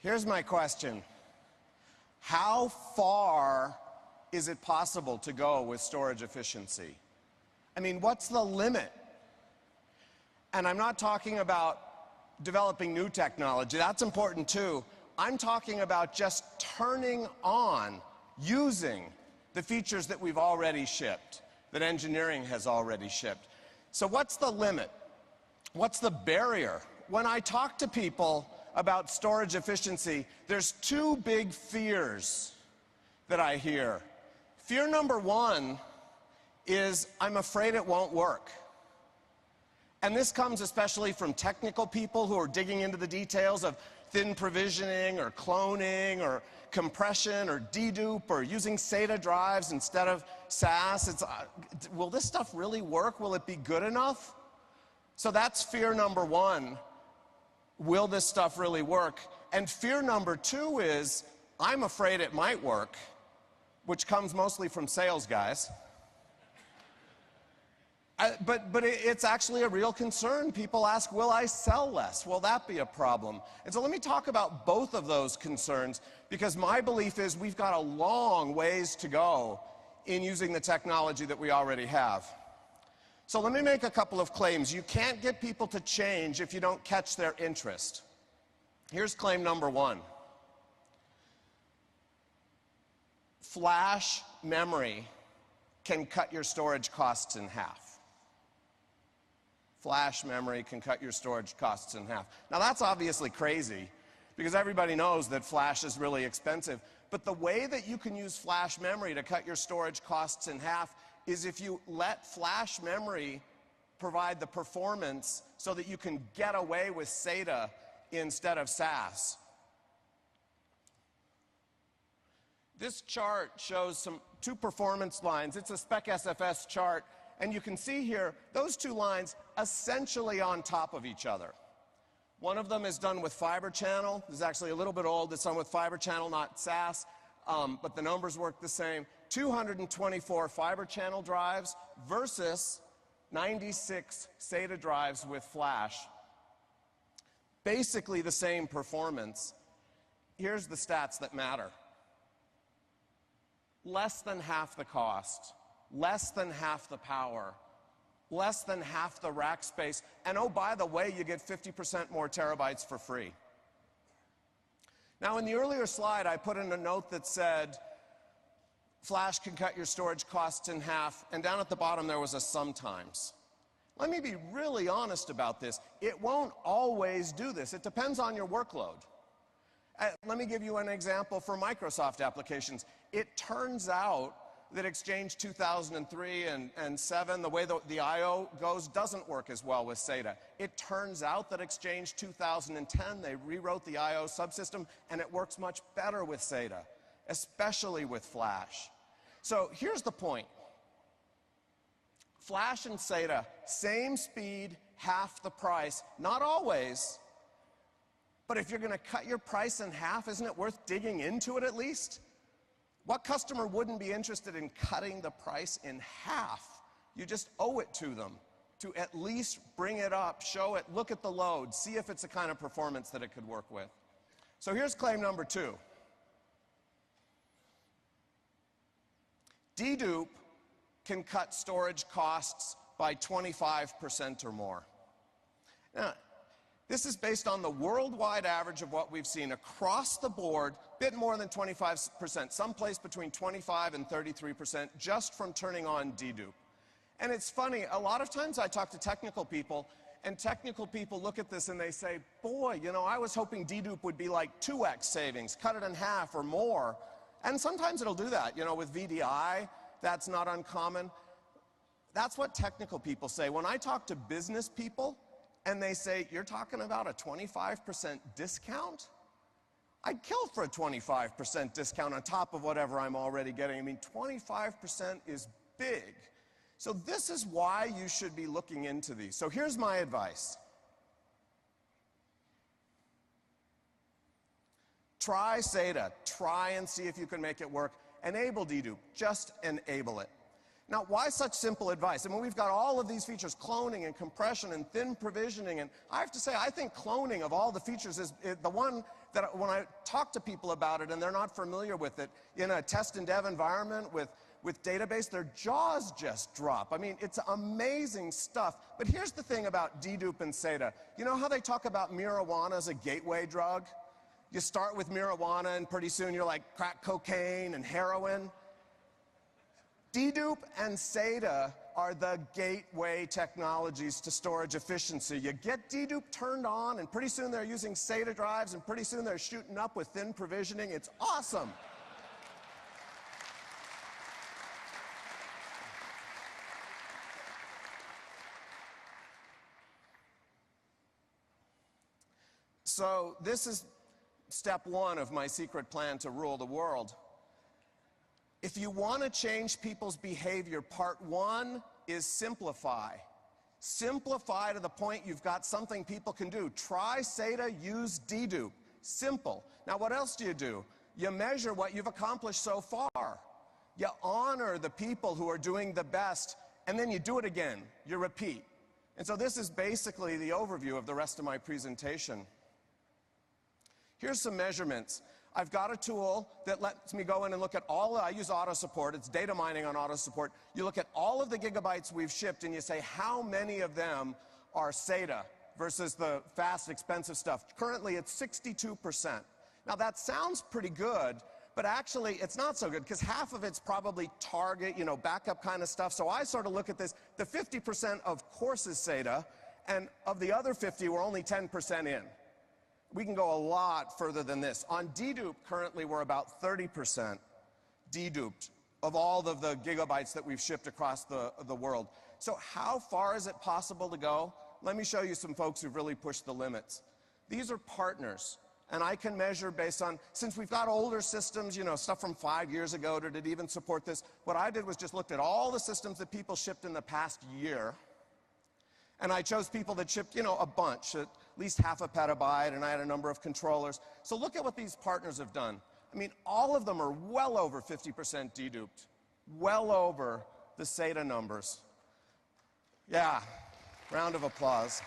Here's my question. How far is it possible to go with storage efficiency? I mean, what's the limit? And I'm not talking about developing new technology. That's important too. I'm talking about just turning on, using the features that we've already shipped, that engineering has already shipped. So what's the limit? What's the barrier? When I talk to people about storage efficiency, there's two big fears that I hear. Fear number one is, I'm afraid it won't work. And this comes especially from technical people who are digging into the details of thin provisioning or cloning or compression or dedupe or using SATA drives instead of SAS. Will this stuff really work? Will it be good enough? So that's fear number one. Will this stuff really work? And fear number two is, I'm afraid it might work, which comes mostly from sales guys. But it's actually a real concern. People ask, will I sell less? Will that be a problem? And so let me talk about both of those concerns, because my belief is we've got a long ways to go in using the technology that we already have. So let me make a couple of claims. You can't get people to change if you don't catch their interest. Here's claim number one. Flash memory can cut your storage costs in half. Flash memory can cut your storage costs in half. Now that's obviously crazy, because everybody knows that flash is really expensive. But the way that you can use flash memory to cut your storage costs in half is if you let flash memory provide the performance so that you can get away with SATA instead of SAS. This chart shows two performance lines. It's a Spec SFS chart, and you can see here those two lines essentially on top of each other. One of them is done with fiber channel. This is actually a little bit old. It's done with fiber channel, not SAS, but the numbers work the same. 224 fiber channel drives versus 96 SATA drives with flash. Basically the same performance. Here's the stats that matter. Less than half the cost, less than half the power, less than half the rack space, and oh, by the way, you get 50% more terabytes for free. Now, in the earlier slide, I put in a note that said, flash can cut your storage costs in half, and down at the bottom there was a sometimes. Let me be really honest about this. It won't always do this. It depends on your workload. Let me give you an example for Microsoft applications. It turns out that Exchange 2003 and 7, the way the I/O goes, doesn't work as well with SATA. It turns out that Exchange 2010, they rewrote the I/O subsystem, and it works much better with SATA, especially with flash. So here's the point. Flash and SATA, same speed, half the price. Not always, but if you're going to cut your price in half, isn't it worth digging into it at least? What customer wouldn't be interested in cutting the price in half? You just owe it to them to at least bring it up, show it, look at the load, see if it's the kind of performance that it could work with. So here's claim number two. Dedupe can cut storage costs by 25% or more. Now, this is based on the worldwide average of what we've seen across the board, bit more than 25%, someplace between 25 and 33% just from turning on dedupe. And it's funny, a lot of times I talk to technical people, and technical people look at this and they say, boy, you know, I was hoping dedupe would be like 2x savings, cut it in half or more. And sometimes it'll do that, you know, with VDI, that's not uncommon. That's what technical people say. When I talk to business people, and they say, you're talking about a 25% discount? I'd kill for a 25% discount on top of whatever I'm already getting. I mean, 25% is big. So this is why you should be looking into these. So here's my advice. Try SATA. Try and see if you can make it work. Enable dedupe. Just enable it. Now, why such simple advice? I mean, we've got all of these features, cloning and compression and thin provisioning, and I have to say, I think cloning of all the features is the one that when I talk to people about it and they're not familiar with it, in a test and dev environment with database, their jaws just drop. I mean, it's amazing stuff. But here's the thing about dedupe and SATA. You know how they talk about marijuana as a gateway drug? You start with marijuana and pretty soon you're like crack cocaine and heroin. Dedupe and SATA are the gateway technologies to storage efficiency. You get dedupe turned on, and pretty soon they're using SATA drives, and pretty soon they're shooting up with thin provisioning. It's awesome. So this is step one of my secret plan to rule the world. If you want to change people's behavior, part one is simplify. Simplify to the point you've got something people can do. Try SATA, use dedupe. Simple. Now, what else do? You measure what you've accomplished so far. You honor the people who are doing the best, and then you do it again. You repeat. And so this is basically the overview of the rest of my presentation. Here's some measurements. I've got a tool that lets me go in and look at I use auto support, it's data mining on auto support. You look at all of the gigabytes we've shipped and you say how many of them are SATA versus the fast, expensive stuff. Currently it's 62%. Now that sounds pretty good, but actually it's not so good because half of it's probably target, backup kind of stuff. So I sort of look at this, the 50% of course is SATA, and of the other 50 we're only 10% in. We can go a lot further than this. On dedupe, currently we're about 30% deduped of all of the gigabytes that we've shipped across the world. So how far is it possible to go? Let me show you some folks who've really pushed the limits. These are partners, and I can measure based on, since we've got older systems, stuff from 5 years ago that did even support this, what I did was just looked at all the systems that people shipped in the past year, and I chose people that shipped, a bunch, at least half a petabyte, and I had a number of controllers. So look at what these partners have done. I mean, all of them are well over 50% deduped, well over the SATA numbers. Yeah, round of applause.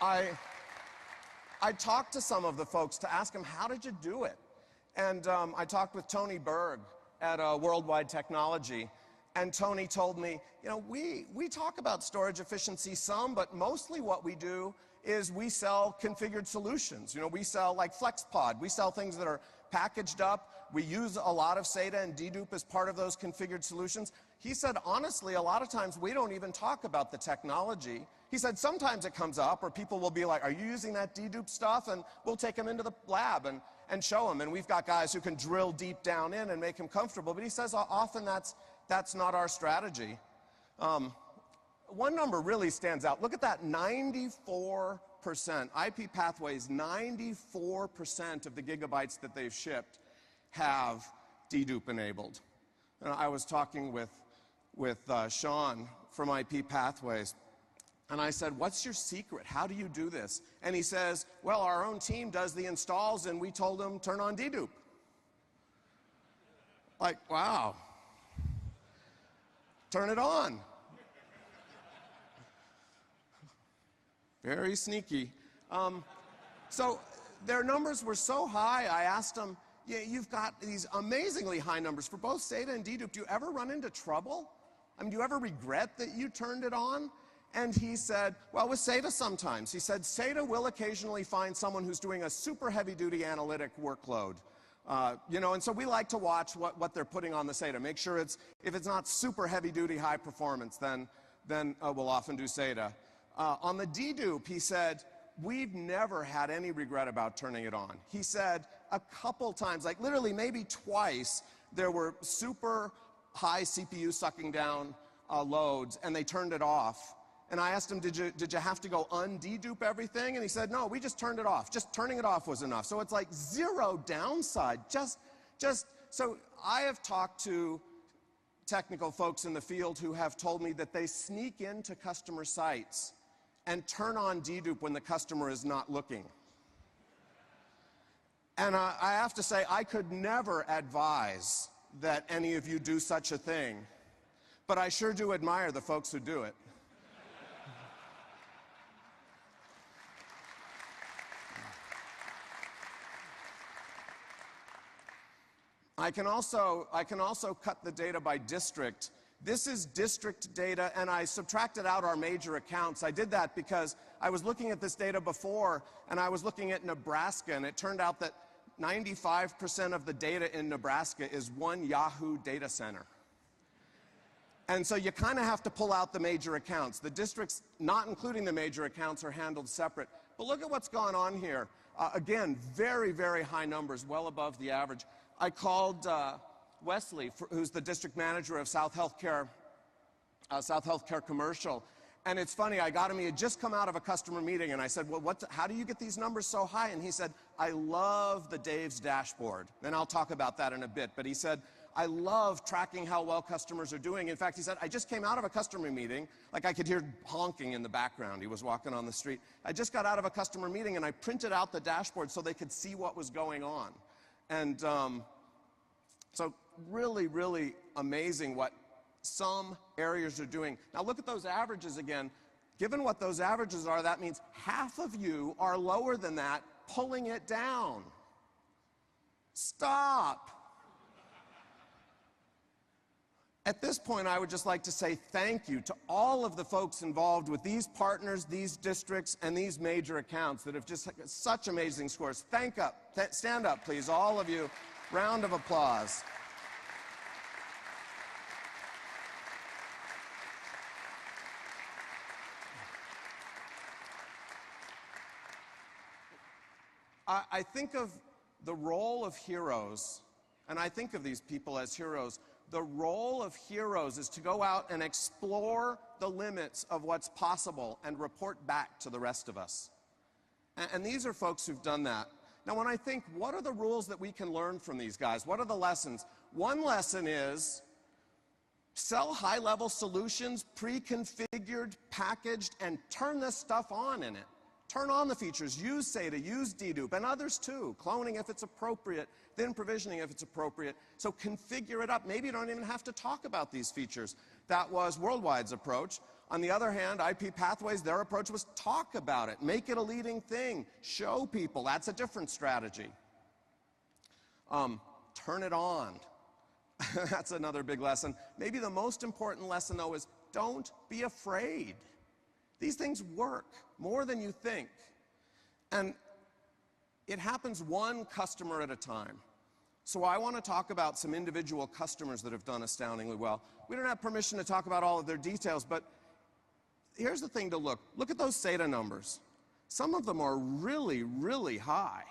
I talked to some of the folks to ask them, how did you do it? And I talked with Tony Berg at Worldwide Technology. And Tony told me, we talk about storage efficiency some, but mostly what we do is we sell configured solutions. We sell like FlexPod. We sell things that are packaged up. We use a lot of SATA and dedupe as part of those configured solutions. He said, honestly, a lot of times we don't even talk about the technology. He said, sometimes it comes up, or people will be like, are you using that dedupe stuff? And we'll take them into the lab and show them. And we've got guys who can drill deep down in and make them comfortable. But he says often that's not our strategy. One number really stands out. Look at that, 94%. IP Pathways, 94% of the gigabytes that they've shipped have dedupe enabled. And I was talking with Sean from IP Pathways, and I said, what's your secret? How do you do this? And he says, well, our own team does the installs, and we told them, turn on dedupe. Like, wow. Turn it on. Very sneaky. So their numbers were so high, I asked them, you've got these amazingly high numbers for both SATA and dedupe. Do you ever run into trouble? I mean, do you ever regret that you turned it on? And he said, well, with SATA sometimes. He said, SATA will occasionally find someone who's doing a super heavy-duty analytic workload. And so we like to watch what they're putting on the SATA. Make sure if it's not super heavy-duty, high performance, then we'll often do SATA. On the dedupe, he said, we've never had any regret about turning it on. He said a couple times, like literally maybe twice, there were super high CPU sucking down loads, and they turned it off. And I asked him, did you have to go undedupe everything? And he said, no, we just turned it off. Just turning it off was enough. So it's like zero downside. So I have talked to technical folks in the field who have told me that they sneak into customer sites and turn on dedupe when the customer is not looking. And I have to say, I could never advise that any of you do such a thing, but I sure do admire the folks who do it. I can also cut the data by district. This is district data, and I subtracted out our major accounts. I did that because I was looking at this data before, and I was looking at Nebraska, and it turned out that 95% of the data in Nebraska is one Yahoo data center. And so you kind of have to pull out the major accounts. The districts, not including the major accounts, are handled separate. But look at what's gone on here. Again, very, very high numbers, well above the average. I called Wesley, who's the district manager of South Healthcare Commercial. And it's funny, I got him, he had just come out of a customer meeting, and I said, well, how do you get these numbers so high? And he said, I love the Dave's dashboard. And I'll talk about that in a bit. But he said, I love tracking how well customers are doing. In fact, he said, I just came out of a customer meeting, like I could hear honking in the background. He was walking on the street. I just got out of a customer meeting, and I printed out the dashboard so they could see what was going on. And so really, really amazing what some areas are doing. Now look at those averages again. Given what those averages are, that means half of you are lower than that, pulling it down. Stop. At this point, I would just like to say thank you to all of the folks involved with these partners, these districts, and these major accounts that have just had such amazing scores. Stand up, please, all of you. Round of applause. I think of the role of heroes, and I think of these people as heroes. The role of heroes is to go out and explore the limits of what's possible and report back to the rest of us. And these are folks who've done that. Now, when I think, what are the rules that we can learn from these guys? What are the lessons? One lesson is sell high-level solutions, pre-configured, packaged, and turn this stuff on in it. Turn on the features, use SATA, use dedupe, and others too. Cloning if it's appropriate, then provisioning if it's appropriate. So configure it up. Maybe you don't even have to talk about these features. That was Worldwide's approach. On the other hand, IP Pathways, their approach was talk about it, make it a leading thing, show people. That's a different strategy. Turn it on. That's another big lesson. Maybe the most important lesson, though, is don't be afraid. These things work more than you think. And it happens one customer at a time. So I want to talk about some individual customers that have done astoundingly well. We don't have permission to talk about all of their details, but here's the thing to look. Look at those SATA numbers. Some of them are really, really high.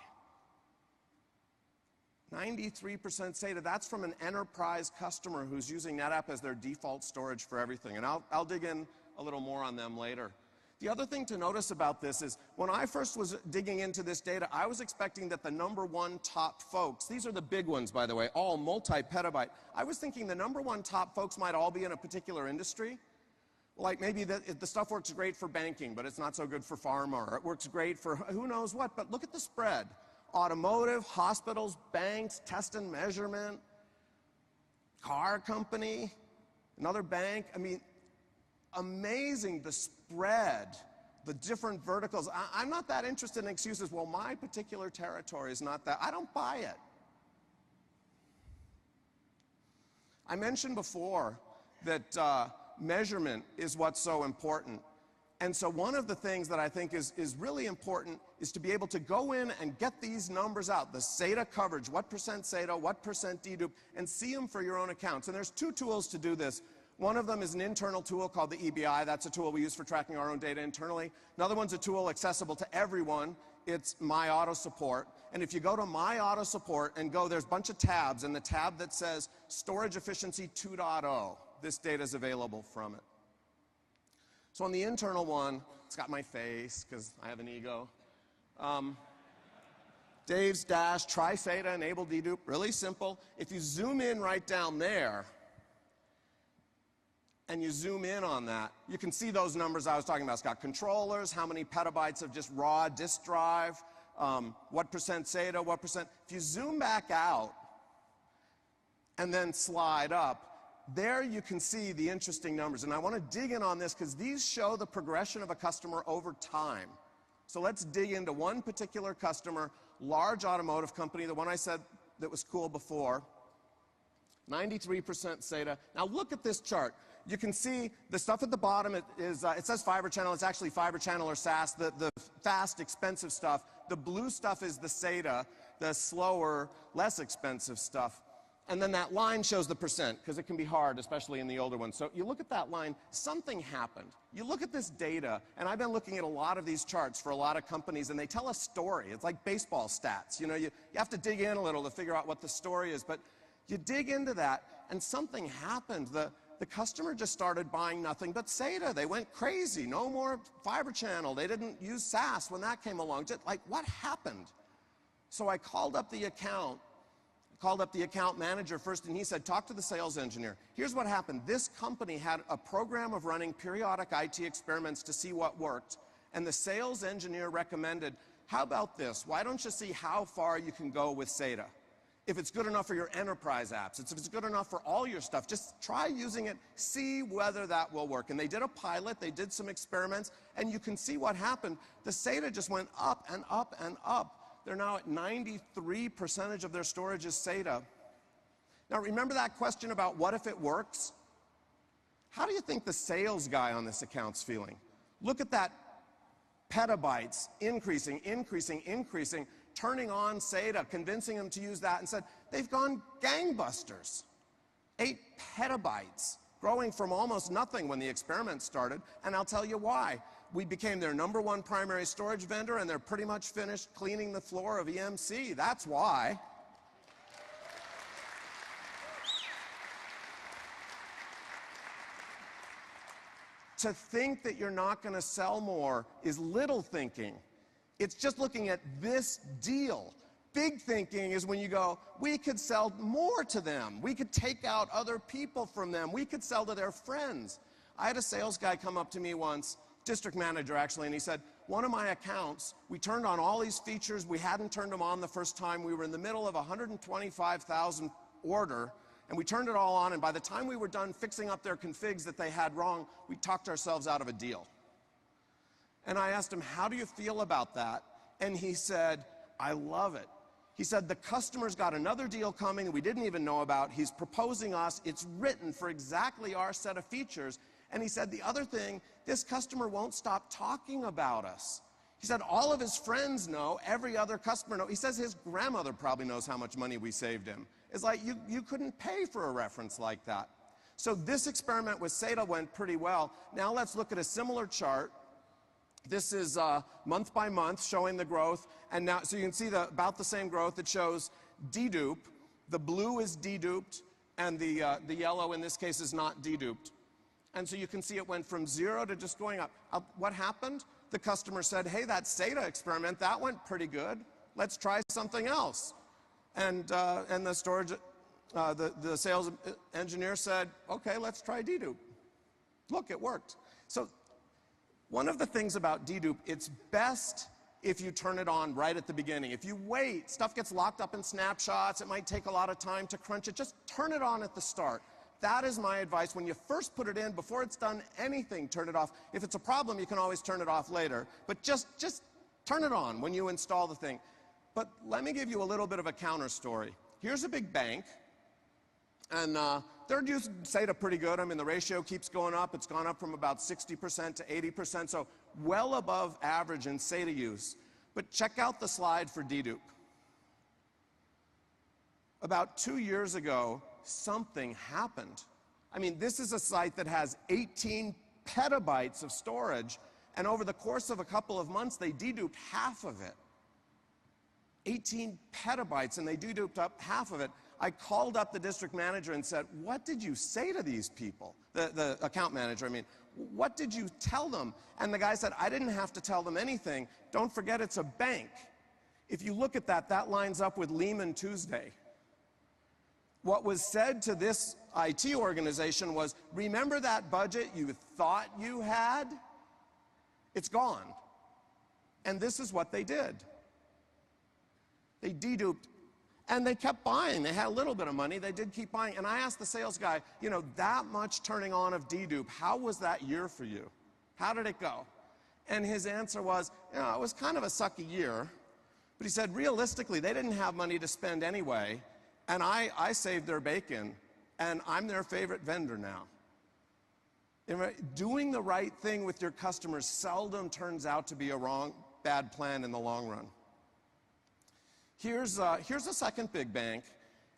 93% SATA, that's from an enterprise customer who's using NetApp as their default storage for everything. And I'll dig in a little more on them later. The other thing to notice about this is when I first was digging into this data, I was expecting that the #1 top folks, these are the big ones, by the way, all multi-petabyte. I was thinking the #1 top folks might all be in a particular industry. Like maybe the stuff works great for banking, but it's not so good for pharma, or it works great for who knows what. But look at the spread. Automotive, hospitals, banks, test and measurement, car company, another bank. I mean, amazing the spread, the different verticals. I'm not that interested in excuses. Well, my particular territory is not that. I don't buy it. I mentioned before that measurement is what's so important. And so one of the things that I think is really important is to be able to go in and get these numbers out, the SATA coverage, what percent SATA, what percent dedupe, and see them for your own accounts. And there's two tools to do this. One of them is an internal tool called the EBI. That's a tool we use for tracking our own data internally. Another one's a tool accessible to everyone. It's My Auto Support. And if you go to My Auto Support and go, there's a bunch of tabs, and the tab that says Storage Efficiency 2.0, this data is available from it. So on the internal one, it's got my face, because I have an ego. Dave's Dash, try SATA, enable dedupe, really simple. If you zoom in right down there, and you zoom in on that, you can see those numbers I was talking about. It's got controllers, how many petabytes of just raw disk drive, what percent SATA, what percent. If you zoom back out, and then slide up, there you can see the interesting numbers. And I want to dig in on this because these show the progression of a customer over time. So let's dig into one particular customer, large automotive company, the one I said that was cool before. 93% SATA. Now look at this chart. You can see the stuff at the bottom, it says Fiber Channel. It's actually Fiber Channel or SAS, the fast, expensive stuff. The blue stuff is the SATA, the slower, less expensive stuff. And then that line shows the percent, because it can be hard, especially in the older ones. So you look at that line, something happened. You look at this data, and I've been looking at a lot of these charts for a lot of companies, and they tell a story. It's like baseball stats. You know, you have to dig in a little to figure out what the story is. But you dig into that, and something happened. The customer just started buying nothing but SATA. They went crazy. No more Fiber Channel. They didn't use SAS when that came along. Just like, what happened? So I called up the account manager first, and he said, talk to the sales engineer. Here's what happened. This company had a program of running periodic IT experiments to see what worked, and the sales engineer recommended, how about this? Why don't you see how far you can go with SATA? If it's good enough for your enterprise apps, if it's good enough for all your stuff, just try using it, see whether that will work. And they did a pilot, they did some experiments, and you can see what happened. The SATA just went up and up and up. They're now at 93% of their storage is SATA. Now remember that question about what if it works? How do you think the sales guy on this account's feeling? Look at that petabytes increasing, increasing, increasing, turning on SATA, convincing them to use that, and said, they've gone gangbusters. 8 petabytes, growing from almost nothing when the experiment started, and I'll tell you why. We became their #1 primary storage vendor, and they're pretty much finished cleaning the floor of EMC. That's why. To think that you're not going to sell more is little thinking. It's just looking at this deal. Big thinking is when you go, we could sell more to them. We could take out other people from them. We could sell to their friends. I had a sales guy come up to me once, district manager actually, and he said, one of my accounts, we turned on all these features. We hadn't turned them on the first time. We were in the middle of a 125,000 order, and we turned it all on, and by the time we were done fixing up their configs that they had wrong, we talked ourselves out of a deal. And I asked him, how do you feel about that? And he said, I love it. He said, the customer's got another deal coming that we didn't even know about. He's proposing us. It's written for exactly our set of features. And he said, the other thing, this customer won't stop talking about us. He said, all of his friends know, every other customer knows. He says his grandmother probably knows how much money we saved him. It's like, you couldn't pay for a reference like that. So this experiment with SATA went pretty well. Now let's look at a similar chart. This is month by month showing the growth, and now so you can see about the same growth. It shows dedupe. The blue is deduped, and the yellow in this case is not deduped. And so you can see it went from 0 to just going up. What happened? The customer said, hey, that SATA experiment, that went pretty good. Let's try something else. And the storage, the sales engineer said, okay, let's try dedupe. Look, it worked. So one of the things about dedupe, it's best if you turn it on right at the beginning. If you wait, stuff gets locked up in snapshots. It might take a lot of time to crunch it. Just turn it on at the start. That is my advice. When you first put it in, before it's done anything, turn it off. If it's a problem, you can always turn it off later. But just turn it on when you install the thing. But let me give you a little bit of a counter story. Here's a big bank, and they're using SATA pretty good. I mean, the ratio keeps going up. It's gone up from about 60% to 80%, so well above average in SATA use. But check out the slide for dedupe. About 2 years ago, something happened. I mean, this is a site that has 18 petabytes of storage, and over the course of a couple of months, they deduped half of it. 18 petabytes, and they deduped up half of it. I called up the district manager and said, what did you say to these people? The account manager, I mean. What did you tell them? And the guy said, I didn't have to tell them anything. Don't forget it's a bank. If you look at that, that lines up with Lehman Tuesday. What was said to this IT organization was, remember that budget you thought you had? It's gone. And this is what they did. They deduped. And they kept buying. They had a little bit of money. They did keep buying. And I asked the sales guy, you know, that much turning on of dedupe, how was that year for you? How did it go? And his answer was, you know, it was kind of a sucky year. But he said, realistically, they didn't have money to spend anyway. And I saved their bacon. And I'm their favorite vendor now. Doing the right thing with your customers seldom turns out to be a bad plan in the long run. Here's a second big bank,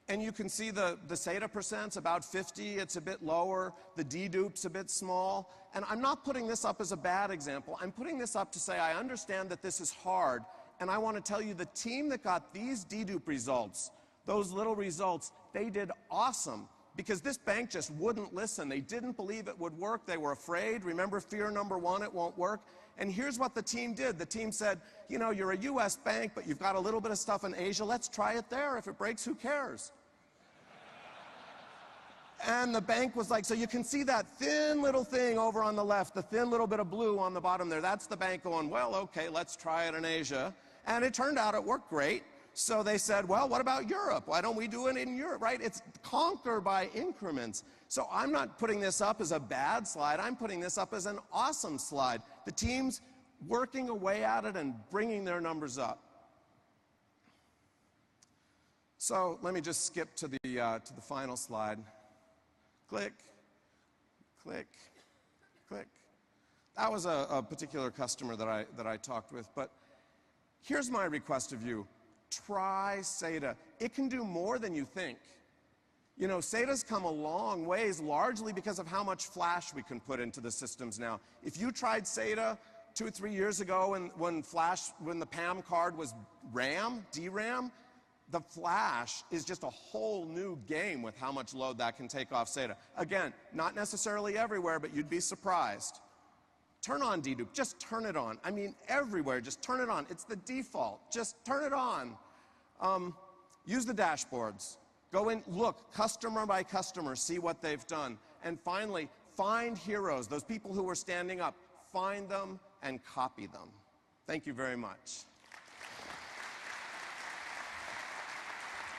and you can see the SATA percent's about 50, it's a bit lower, the dedupe's a bit small, and I'm not putting this up as a bad example. I'm putting this up to say I understand that this is hard, and I want to tell you the team that got these dedupe results, those little results, they did awesome. Because this bank just wouldn't listen. They didn't believe it would work. They were afraid. Remember fear number one, it won't work. And here's what the team did. The team said, you know, you're a US bank, but you've got a little bit of stuff in Asia. Let's try it there. If it breaks, who cares? And the bank was like, so you can see that thin little thing over on the left, the thin little bit of blue on the bottom there. That's the bank going, well, okay, let's try it in Asia. And it turned out it worked great. So they said, well, what about Europe? Why don't we do it in Europe, right? It's conquer by increments. So I'm not putting this up as a bad slide. I'm putting this up as an awesome slide. The team's working away at it and bringing their numbers up. So let me just skip to the final slide. Click, click, click. That was a particular customer that I talked with. But here's my request of you. Try SATA. It can do more than you think. You know, SATA's come a long ways, largely because of how much flash we can put into the systems now. If you tried SATA 2 or 3 years ago when the PAM card was RAM, DRAM, the flash is just a whole new game with how much load that can take off SATA. Again, not necessarily everywhere, but you'd be surprised. Turn on dedupe, just turn it on. I mean, everywhere, just turn it on. It's the default, just turn it on. Use the dashboards. Go in, look, customer by customer, see what they've done. And finally, find heroes, those people who were standing up. Find them and copy them. Thank you very much.